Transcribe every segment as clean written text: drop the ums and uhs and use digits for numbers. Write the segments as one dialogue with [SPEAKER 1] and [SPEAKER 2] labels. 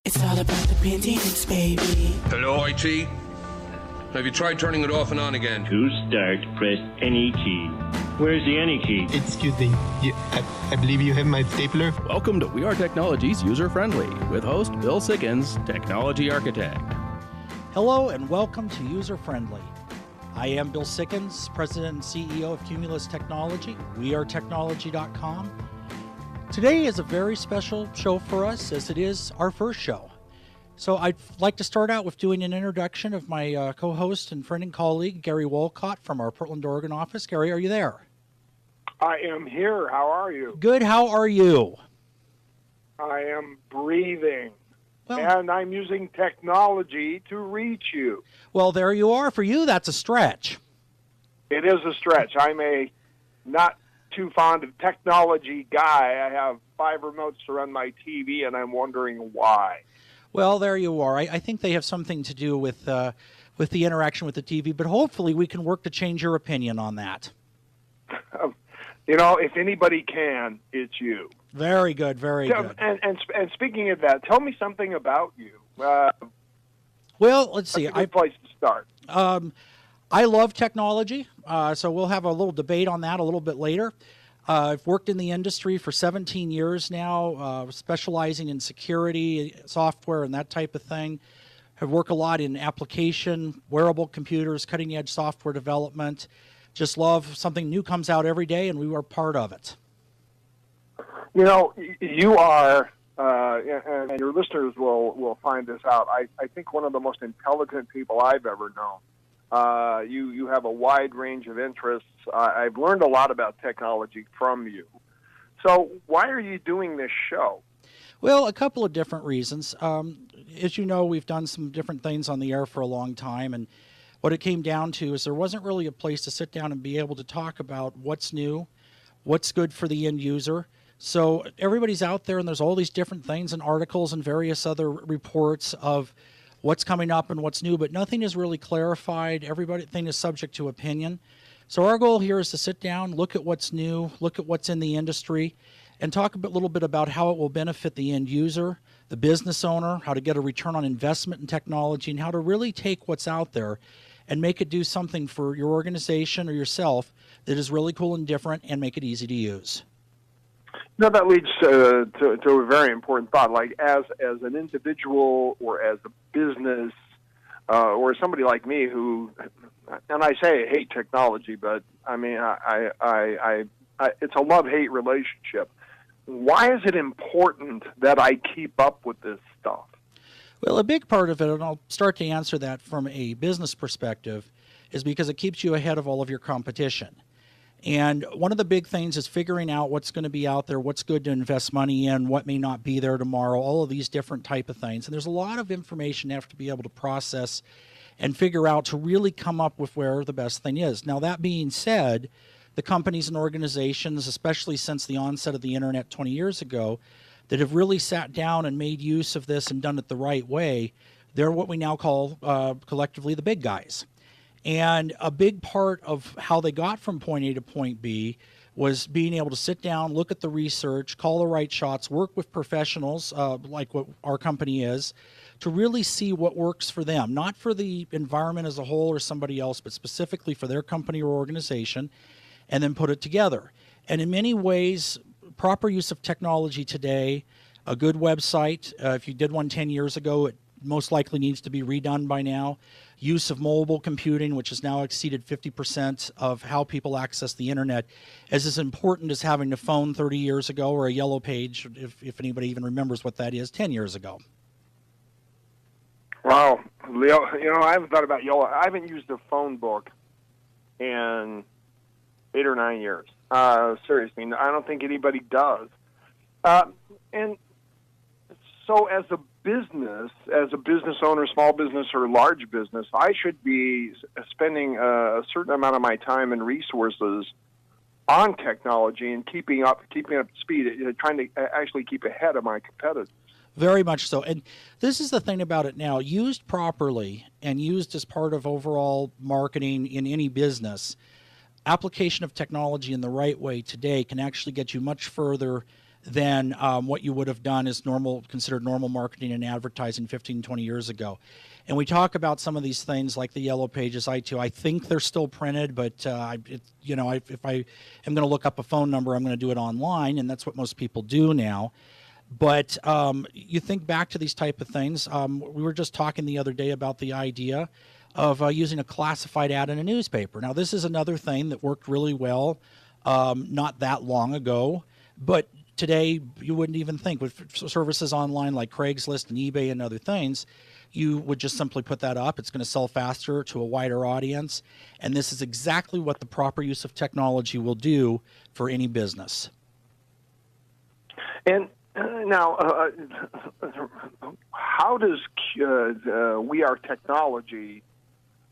[SPEAKER 1] It's all about the maintenance, baby.
[SPEAKER 2] Hello, IT? Have you tried turning it off and on again?
[SPEAKER 3] To start, press any key. Where's the any key?
[SPEAKER 4] Excuse me. I believe you have my stapler.
[SPEAKER 5] Welcome to We Are Technology's User Friendly with host Bill Sikkens, Technology Architect.
[SPEAKER 6] Hello and welcome to User Friendly. I am Bill Sikkens, President and CEO of Cumulus Technology, wearetechnology.com. Today is a very special show for us as it is our first show. So I'd like to start out with doing an introduction of my co-host and friend and colleague, Gary Wolcott from our Portland, Oregon office. Gary, are you there?
[SPEAKER 7] I am here. How are you?
[SPEAKER 6] Good. How are you?
[SPEAKER 7] I am breathing.
[SPEAKER 6] Well,
[SPEAKER 7] and I'm using technology to reach you.
[SPEAKER 6] Well, there you are. For you, that's a stretch.
[SPEAKER 7] It is a stretch. I'm a not too fond of technology guy. I have 5 remotes to run my TV, and I'm wondering why.
[SPEAKER 6] Well, there you are. I think they have something to do with the interaction with the TV, but hopefully we can work to change your opinion on that.
[SPEAKER 7] You know, if anybody can, it's you.
[SPEAKER 6] Very good, very good.
[SPEAKER 7] And speaking of that, tell me something about you.
[SPEAKER 6] Well, let's see.
[SPEAKER 7] That's a good place to start.
[SPEAKER 6] I love technology, so we'll have a little debate on that a little bit later. I've worked in the industry for 17 years now, specializing in security, software, and that type of thing. I've worked a lot in application, wearable computers, cutting-edge software development. Just love something new comes out every day, and we are part of it.
[SPEAKER 7] You know, you are, and your listeners will find this out, I think one of the most intelligent people I've ever known. You have a wide range of interests. I've learned a lot about technology from you. So why are you doing this show?
[SPEAKER 6] Well, a couple of different reasons. As you know, we've done some different things on the air for a long time, and what it came down to is there wasn't really a place to sit down and be able to talk about what's new, what's good for the end user. So everybody's out there, and there's all these different things and articles and various other reports of what's coming up and what's new, but nothing is really clarified. Everything is subject to opinion. So our goal here is to sit down, look at what's new, look at what's in the industry, and talk a little bit about how it will benefit the end user, the business owner, how to get a return on investment in technology, and how to really take what's out there and make it do something for your organization or yourself that is really cool and different and make it easy to use.
[SPEAKER 7] No, that leads to a very important thought. Like as an individual or as a business or somebody like me who, and I say I hate technology, but I mean I it's a love-hate relationship. Why is it important that I keep up with this stuff?
[SPEAKER 6] Well, a big part of it, and I'll start to answer that from a business perspective, is because it keeps you ahead of all of your competition. And one of the big things is figuring out what's going to be out there, what's good to invest money in, what may not be there tomorrow, all of these different type of things. And there's a lot of information you have to be able to process and figure out to really come up with where the best thing is. Now, that being said, the companies and organizations, especially since the onset of the internet 20 years ago, that have really sat down and made use of this and done it the right way, they're what we now call collectively the big guys. And a big part of how they got from point A to point B was being able to sit down, look at the research, call the right shots, work with professionals like what our company is, to really see what works for them, not for the environment as a whole or somebody else, but specifically for their company or organization, and then put it together. And in many ways, proper use of technology today, a good website, if you did one 10 years ago, it most likely needs to be redone by now. Use of mobile computing, which has now exceeded 50% of how people access the internet, is as important as having a phone 30 years ago or a yellow page, if anybody even remembers what that is, 10 years ago.
[SPEAKER 7] Wow. Leo, you know, I haven't thought about yellow. I haven't used a phone book in 8 or 9 years. Seriously, I don't think anybody does. And so as a business owner, small business or large business, I should be spending a certain amount of my time and resources on technology and keeping up to speed, trying to actually keep ahead of my competitors.
[SPEAKER 6] Very much so. And this is the thing about it now. Used properly and used as part of overall marketing in any business, application of technology in the right way today can actually get you much further than what you would have done as considered normal marketing and advertising 15, 20 years ago. And we talk about some of these things like the Yellow Pages, I think they're still printed, but if I am going to look up a phone number, I'm going to do it online, and that's what most people do now. But you think back to these type of things. We were just talking the other day about the idea of using a classified ad in a newspaper. Now, this is another thing that worked really well not that long ago, but today you wouldn't even think with services online like Craigslist and eBay and other things, you would just simply put that up. It's going to sell faster to a wider audience. And this is exactly what the proper use of technology will do for any business.
[SPEAKER 7] And now, how does We Are Technology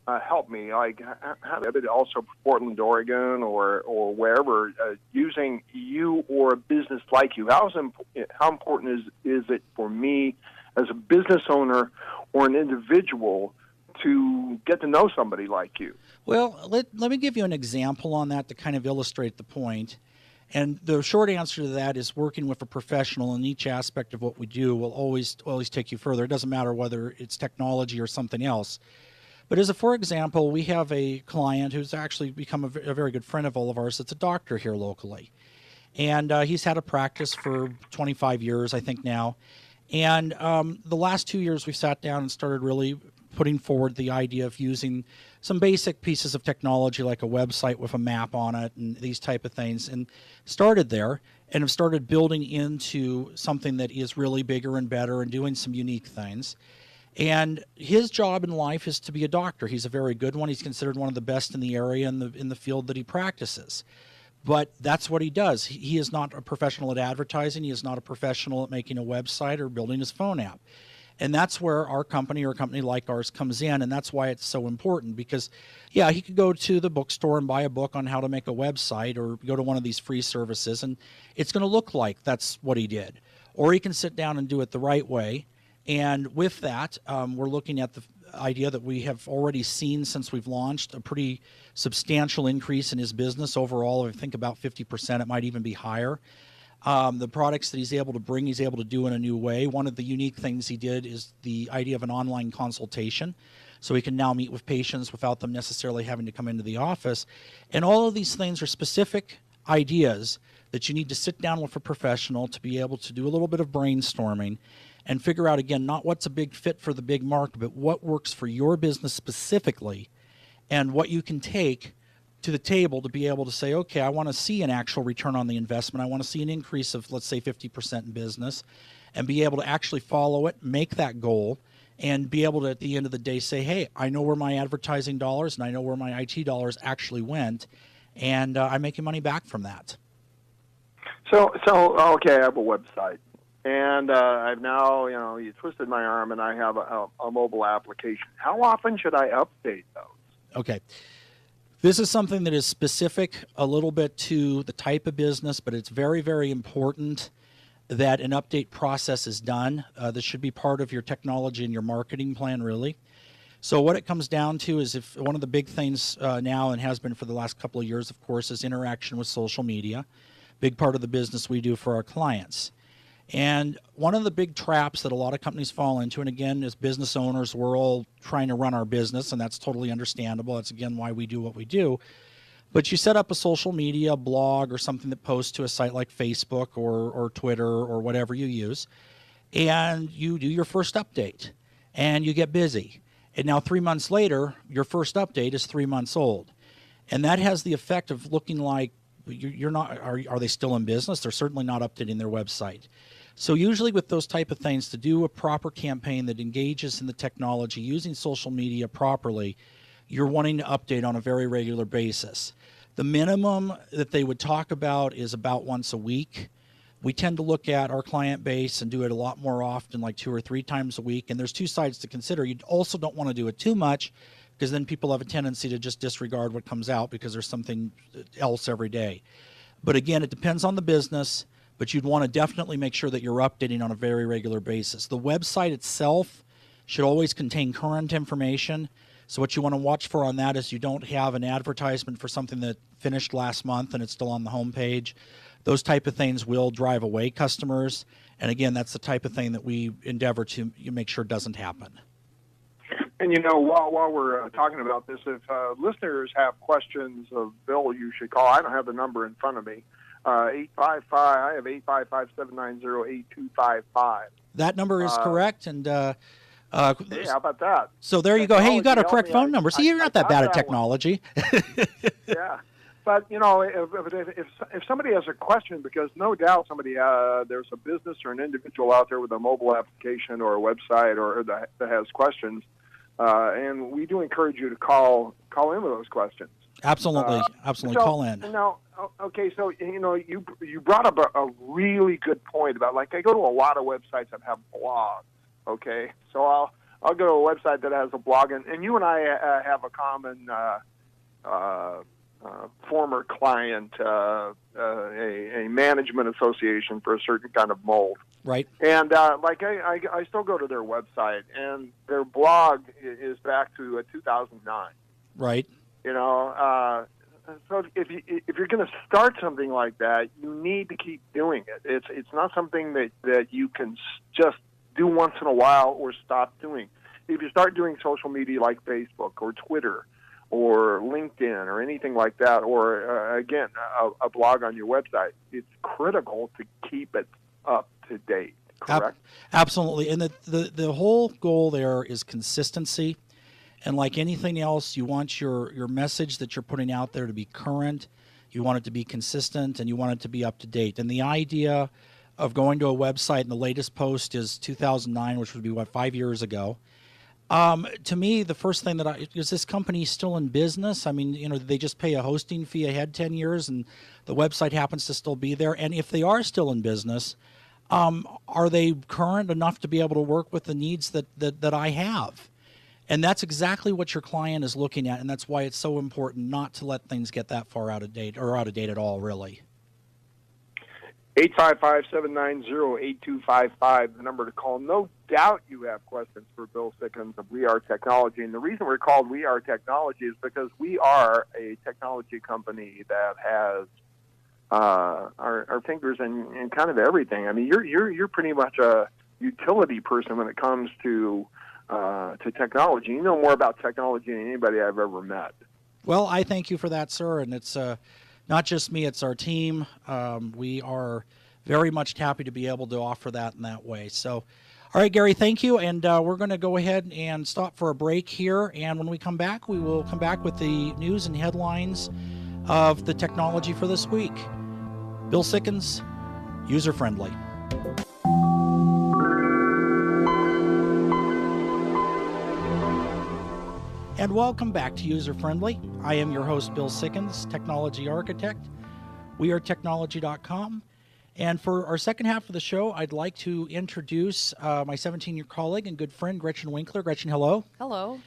[SPEAKER 7] help me? Like, how did it also Portland, Oregon, or wherever, using you or a business like you? How important is it for me as a business owner or an individual to get to know somebody like you?
[SPEAKER 6] Well, let me give you an example on that to kind of illustrate the point. And the short answer to that is working with a professional in each aspect of what we do will always take you further. It doesn't matter whether it's technology or something else. But for example, we have a client who's actually become a very good friend of all of ours. It's a doctor here locally. And he's had a practice for 25 years, I think now. And the last 2 years, we've sat down and started really putting forward the idea of using some basic pieces of technology like a website with a map on it and these type of things, and started there and have started building into something that is really bigger and better and doing some unique things. And his job in life is to be a doctor. He's a very good one. He's considered one of the best in the area in the field that he practices. But that's what he does. He is not a professional at advertising. He is not a professional at making a website or building his phone app. And that's where our company or a company like ours comes in, and that's why it's so important. Because, yeah, he could go to the bookstore and buy a book on how to make a website or go to one of these free services, and it's going to look like that's what he did. Or he can sit down and do it the right way. And with that, we're looking at the idea that we have already seen since we've launched a pretty substantial increase in his business overall. I think about 50%. It might even be higher. The products that he's able to bring, he's able to do in a new way. One of the unique things he did is the idea of an online consultation. So he can now meet with patients without them necessarily having to come into the office. And all of these things are specific ideas that you need to sit down with a professional to be able to do a little bit of brainstorming and figure out, again, not what's a big fit for the big market, but what works for your business specifically and what you can take to the table to be able to say, okay, I want to see an actual return on the investment. I want to see an increase of, let's say, 50% in business, and be able to actually follow it, make that goal, and be able to, at the end of the day, say, hey, I know where my advertising dollars and I know where my IT dollars actually went, and I'm making money back from that.
[SPEAKER 7] So okay, I have a website. And I've now, you twisted my arm, and I have a mobile application. How often should I update those?
[SPEAKER 6] Okay. This is something that is specific a little bit to the type of business, but it's very, very important that an update process is done. This should be part of your technology and your marketing plan, really. So what it comes down to is if one of the big things now and has been for the last couple of years, of course, is interaction with social media. Big part of the business we do for our clients. And one of the big traps that a lot of companies fall into, and again, as business owners, we're all trying to run our business, and that's totally understandable. That's, again, why we do what we do. But you set up a social media blog or something that posts to a site like Facebook or Twitter or whatever you use, and you do your first update, and you get busy. And now 3 months later, your first update is 3 months old. And that has the effect of looking like you're not, are they still in business? They're certainly not updating their website. So usually with those type of things, to do a proper campaign that engages in the technology using social media properly, you're wanting to update on a very regular basis. The minimum that they would talk about is about once a week. We tend to look at our client base and do it a lot more often, like 2 or 3 times a week. And there's two sides to consider. You also don't want to do it too much, because then people have a tendency to just disregard what comes out because there's something else every day. But again, it depends on the business, but you'd want to definitely make sure that you're updating on a very regular basis. The website itself should always contain current information. So what you want to watch for on that is you don't have an advertisement for something that finished last month and it's still on the home page. those type of things will drive away customers. And again, that's the type of thing that we endeavor to make sure doesn't happen.
[SPEAKER 7] And, while we're talking about this, if listeners have questions of Bill, you should call. I don't have the number in front of me. 855. I have 855-790-8255.
[SPEAKER 6] That number is correct. And
[SPEAKER 7] hey, how about that?
[SPEAKER 6] So there you go. Hey, you got a correct phone number. See, you're not that bad at technology.
[SPEAKER 7] Yeah. But, if somebody has a question, because no doubt there's a business or an individual out there with a mobile application or a website or that has questions, and we do encourage you to call in with those questions.
[SPEAKER 6] Absolutely. Absolutely. Call in.
[SPEAKER 7] Now, okay, so, you brought up a really good point about, like, I go to a lot of websites that have blogs, okay? So I'll go to a website that has a blog, and you and I have a common former client, a management association for a certain kind of mold.
[SPEAKER 6] Right.
[SPEAKER 7] And I still go to their website, and their blog is back to 2009.
[SPEAKER 6] Right.
[SPEAKER 7] So if you're going to start something like that, you need to keep doing it. It's not something that you can just do once in a while or stop doing. If you start doing social media like Facebook or Twitter or LinkedIn or anything like that, or, again, a blog on your website, it's critical to keep it up to date, correct?
[SPEAKER 6] Absolutely. And the whole goal there is consistency. And like anything else, you want your message that you're putting out there to be current, you want it to be consistent, and you want it to be up to date. And the idea of going to a website and the latest post is 2009, which would be, 5 years ago. To me, the first thing is this company still in business? I mean, they just pay a hosting fee ahead 10 years and the website happens to still be there. And if they are still in business, are they current enough to be able to work with the needs that I have? And that's exactly what your client is looking at. And that's why it's so important not to let things get that far out of date or out of date at all, really.
[SPEAKER 7] 855-790-8255, the number to call. No doubt you have questions for Bill Sikkens of We Are Technology. And the reason we're called We Are Technology is because we are a technology company that has our fingers in kind of everything. I mean, you're pretty much a utility person when it comes to technology. You know more about technology than anybody I've ever met.
[SPEAKER 6] Well, I thank you for that, sir. And it's not just me, it's our team. We are very much happy to be able to offer that in that way. So, all right, Gary, thank you. And we're going to go ahead and stop for a break here. And when we come back, we will come back with the news and headlines of the technology for this week. Bill Sikkens, user-friendly. And welcome back to User Friendly. I am your host, Bill Sikkens, technology architect. We are technology.com. And for our second half of the show, I'd like to introduce my 17-year colleague and good friend, Gretchen Winkler. Gretchen, hello.
[SPEAKER 8] Hello.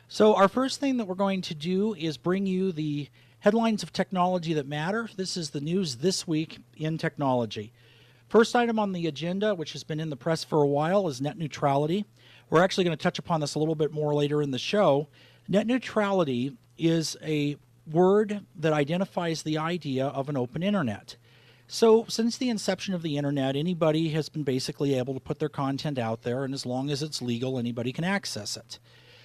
[SPEAKER 6] So our first thing that we're going to do is bring you the headlines of technology that matter. This is the news this week in technology. First item on the agenda, which has been in the press for a while, is net neutrality. We're actually going to touch upon this a little bit more later in the show. Net neutrality is a word that identifies the idea of an open internet. So since the inception of the internet, anybody has been basically able to put their content out there, and as long as it's legal, anybody can access it.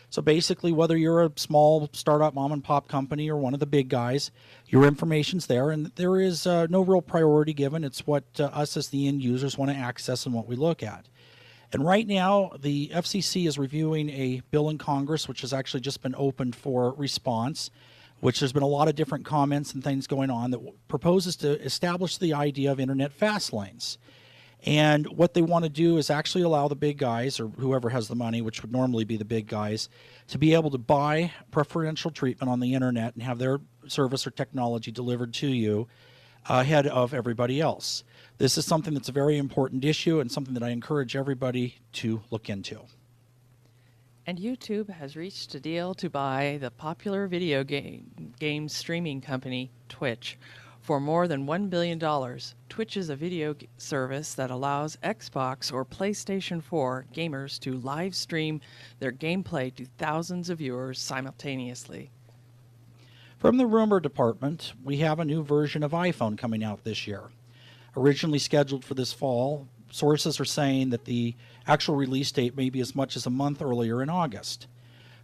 [SPEAKER 6] So basically, whether you're a small startup mom and pop company or one of the big guys, your information's there, and there is no real priority given. It's what us as the end users want to access and what we look at. And right now, the FCC is reviewing a bill in Congress, which has actually just been opened for response, which there's been a lot of different comments and things going on that proposes to establish the idea of internet fast lanes. And what they want to do is actually allow the big guys, or whoever has the money, which would normally be the big guys, to be able to buy preferential treatment on the internet and have their service or technology delivered to you ahead of everybody else. This is something that's a very important issue and something that I encourage everybody to look into.
[SPEAKER 8] And YouTube has reached a deal to buy the popular video game streaming company Twitch for more than $1 billion. Twitch is a video service that allows Xbox or PlayStation 4 gamers to live stream their gameplay to thousands of viewers simultaneously.
[SPEAKER 6] From the rumor department, we have a new version of iPhone coming out this year. originally scheduled for this fall. Sources are saying that the actual release date may be as much as a month earlier in August.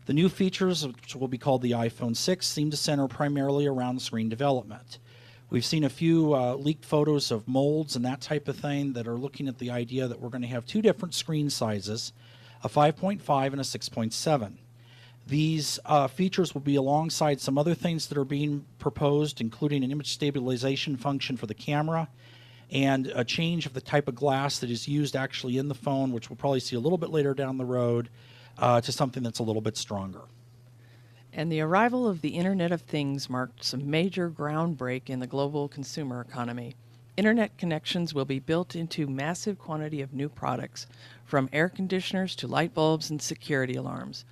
[SPEAKER 6] The new features, which will be called the iPhone 6, seem to center primarily around screen development. We've seen a few leaked photos of molds and that type of thing that are looking at the idea that we're going to have two different screen sizes, a 5.5 and a 6.7. These features will be alongside some other things that are being proposed, including an image stabilization function for the camera and a change of the type of glass that is used actually in the phone, which we'll probably see a little bit later down the road, to something that's a little bit stronger.
[SPEAKER 8] And the arrival of the Internet of Things marked some major groundbreak in the global consumer economy. Internet connections will be built into massive quantity of new products, from air conditioners to light bulbs and security alarms.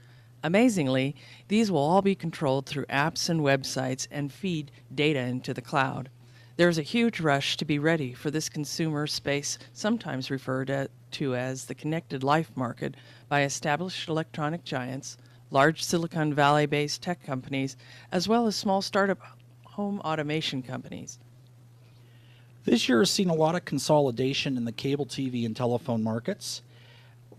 [SPEAKER 8] Amazingly, these will all be controlled through apps and websites and feed data into the cloud. There's a huge rush to be ready for this consumer space, sometimes referred to as the connected life market, by established electronic giants, large Silicon Valley-based tech companies, as well as small startup home automation companies.
[SPEAKER 6] This year has seen a lot of consolidation in the cable TV and telephone markets.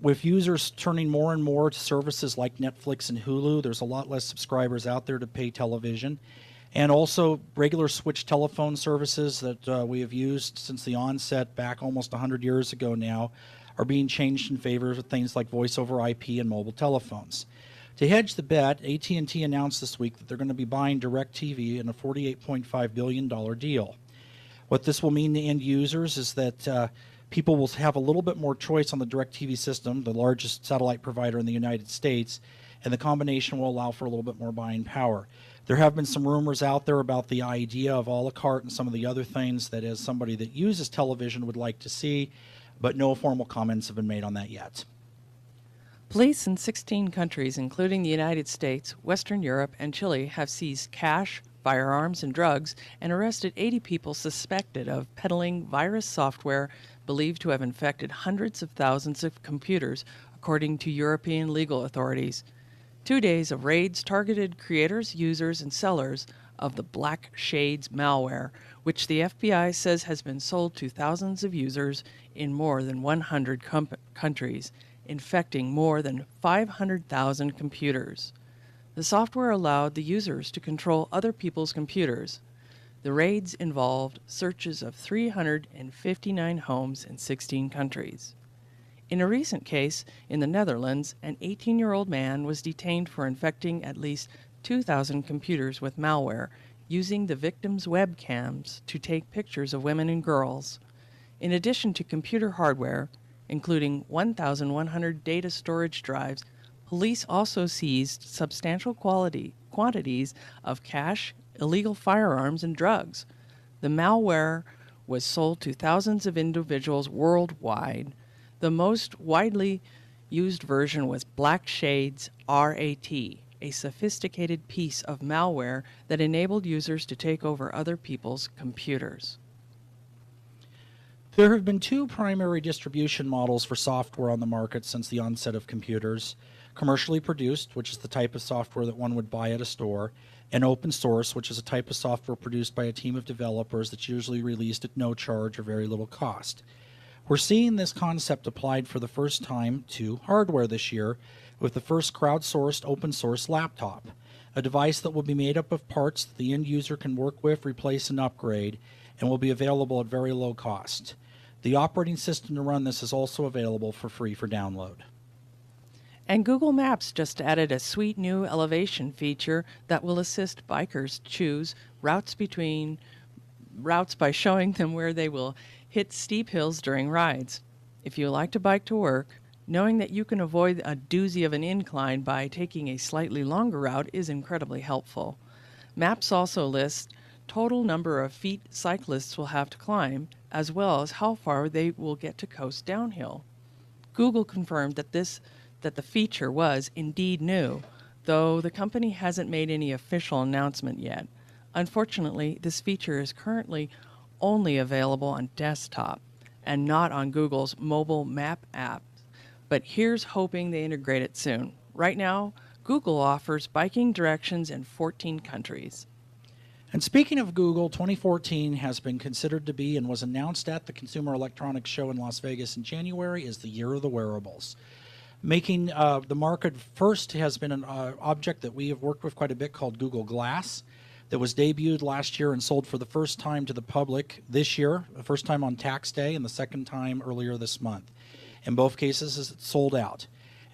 [SPEAKER 6] With users turning more and more to services like Netflix and Hulu, there's a lot less subscribers out there to pay television. And also regular switch telephone services that we have used since the onset back almost 100 years ago now are being changed in favor of things like voice over IP and mobile telephones. To hedge the bet, AT&T announced this week that they're going to be buying DirecTV in a $48.5 billion deal. What this will mean to end users is that people will have a little bit more choice on the DirecTV system, the largest satellite provider in the United States, and the combination will allow for a little bit more buying power. There have been some rumors out there about the idea of a la carte and some of the other things that as somebody that uses television would like to see, but no formal comments have been made on that yet.
[SPEAKER 8] Police in 16 countries, including the United States, Western Europe, and Chile, have seized cash, firearms, and drugs and arrested 80 people suspected of peddling virus software believed to have infected hundreds of thousands of computers, according to European legal authorities. 2 days of raids targeted creators, users, and sellers of the Black Shades malware, which the FBI says has been sold to thousands of users in more than 100 countries, infecting more than 500,000 computers. The software allowed the users to control other people's computers. The raids involved searches of 359 homes in 16 countries. In a recent case in the Netherlands, an 18-year-old man was detained for infecting at least 2,000 computers with malware, using the victim's webcams to take pictures of women and girls. In addition to computer hardware, including 1,100 data storage drives, police also seized substantial quantities of cash, illegal firearms, and drugs. The malware was sold to thousands of individuals worldwide. The most widely used version was Black Shades RAT, a sophisticated piece of malware that enabled users to take over other people's computers.
[SPEAKER 6] There have been two primary distribution models for software on the market since the onset of computers: commercially produced, which is the type of software that one would buy at a store, and open source, which is a type of software produced by a team of developers that's usually released at no charge or very little cost. We're seeing this concept applied for the first time to hardware this year with the first crowdsourced open source laptop, a device that will be made up of parts that the end user can work with, replace, and upgrade, and will be available at very low cost. The operating system to run this is also available for free for download.
[SPEAKER 8] And Google Maps just added a sweet new elevation feature that will assist bikers choose routes by showing them where they will hit steep hills during rides. If you like to bike to work, knowing that you can avoid a doozy of an incline by taking a slightly longer route is incredibly helpful. Maps also lists total number of feet cyclists will have to climb, as well as how far they will get to coast downhill. Google confirmed that the feature was indeed new, though the company hasn't made any official announcement yet. Unfortunately, this feature is currently only available on desktop and not on Google's mobile map app, but here's hoping they integrate it soon. Right now, Google offers biking directions in 14 countries.
[SPEAKER 6] And speaking of Google, 2014 has been considered to be and was announced at the Consumer Electronics Show in Las Vegas in January as the year of the wearables. Making the market first has been an object that we have worked with quite a bit called Google Glass that was debuted last year and sold for the first time to the public this year, the first time on tax day and the second time earlier this month. In both cases, it's sold out.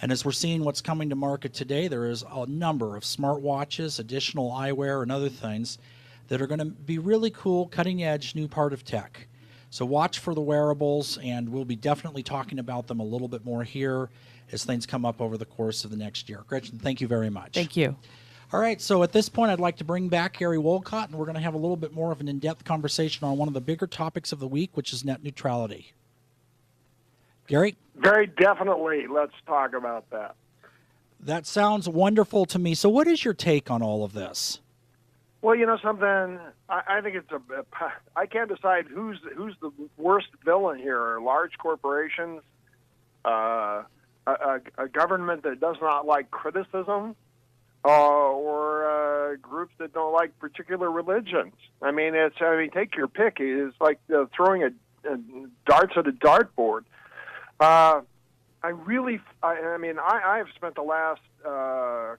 [SPEAKER 6] And as we're seeing what's coming to market today, there is a number of smartwatches, additional eyewear, and other things that are going to be really cool, cutting-edge new part of tech. So watch for the wearables, and we'll be definitely talking about them a little bit more here as things come up over the course of the next year. Gretchen, thank you very much.
[SPEAKER 8] Thank you.
[SPEAKER 6] All right, so at this point, I'd like to bring back Gary Wolcott, and we're going to have a little bit more of an in-depth conversation on one of the bigger topics of the week, which is net neutrality. Gary?
[SPEAKER 7] Very definitely. Let's talk about that.
[SPEAKER 6] That sounds wonderful to me. So what is your take on all of this?
[SPEAKER 7] Well, you know something. I think it's I can't decide who's the worst villain here. Large corporations, a government that does not like criticism, or groups that don't like particular religions. I mean, take your pick. It's like throwing darts at a dartboard. I've spent the last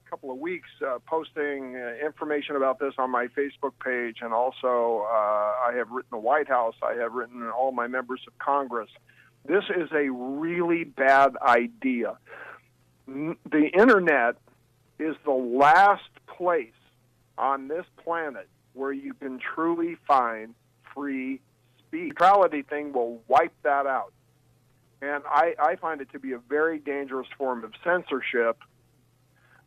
[SPEAKER 7] couple of weeks posting information about this on my Facebook page, and also I have written the White House. I have written all my members of Congress. This is a really bad idea. The Internet is the last place on this planet where you can truly find free speech. The neutrality thing will wipe that out. And I find it to be a very dangerous form of censorship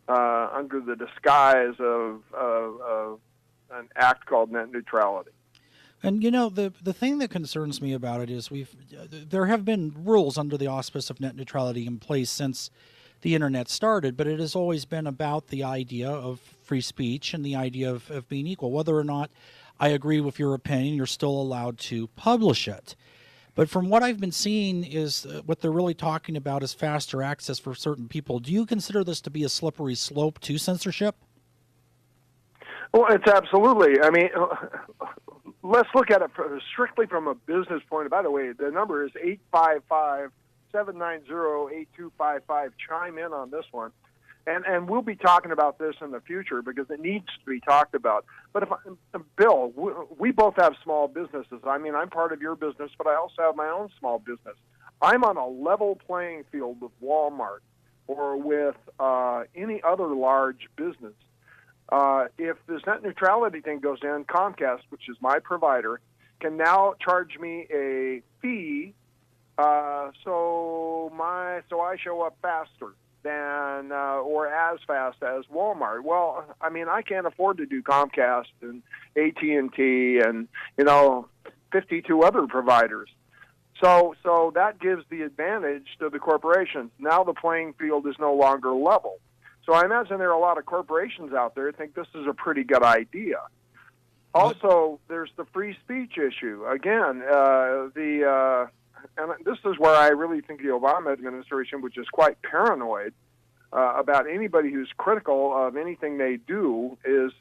[SPEAKER 7] under the disguise of an act called net neutrality.
[SPEAKER 6] And, you know, the thing that concerns me about it is there have been rules under the auspice of net neutrality in place since the Internet started, but it has always been about the idea of free speech and the idea of being equal. Whether or not I agree with your opinion, you're still allowed to publish it. But from what I've been seeing is what they're really talking about is faster access for certain people. Do you consider this to be a slippery slope to censorship?
[SPEAKER 7] Well, it's absolutely. I mean, let's look at it strictly from a business point. By the way, the number is 855-790-8255. Chime in on this one. And we'll be talking about this in the future because it needs to be talked about. But Bill, we both have small businesses. I mean, I'm part of your business, but I also have my own small business. I'm on a level playing field with Walmart or with any other large business. If this net neutrality thing goes in, Comcast, which is my provider, can now charge me a fee so I show up faster than or as fast as Walmart. Well, I mean, I can't afford to do Comcast and AT&T and 52 other providers. So that gives the advantage to the corporations. Now the playing field is no longer level. So I imagine there are a lot of corporations out there that think this is a pretty good idea. Also, there's the free speech issue. Again, and this is where I really think the Obama administration, which is quite paranoid about anybody who's critical of anything they do, is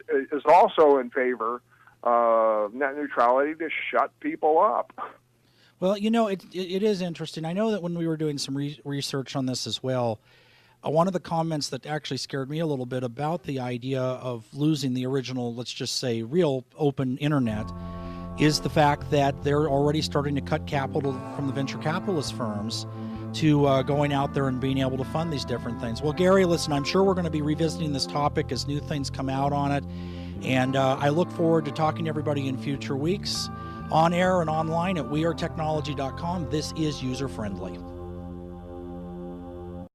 [SPEAKER 7] also in favor of net neutrality to shut people up.
[SPEAKER 6] Well, it is interesting. I know that when we were doing some research on this as well, one of the comments that actually scared me a little bit about the idea of losing the original, let's just say, real open internet is the fact that they're already starting to cut capital from the venture capitalist firms to going out there and being able to fund these different things. Well, Gary, listen, I'm sure we're going to be revisiting this topic as new things come out on it, and I look forward to talking to everybody in future weeks on air and online at wearetechnology.com. This is user-friendly.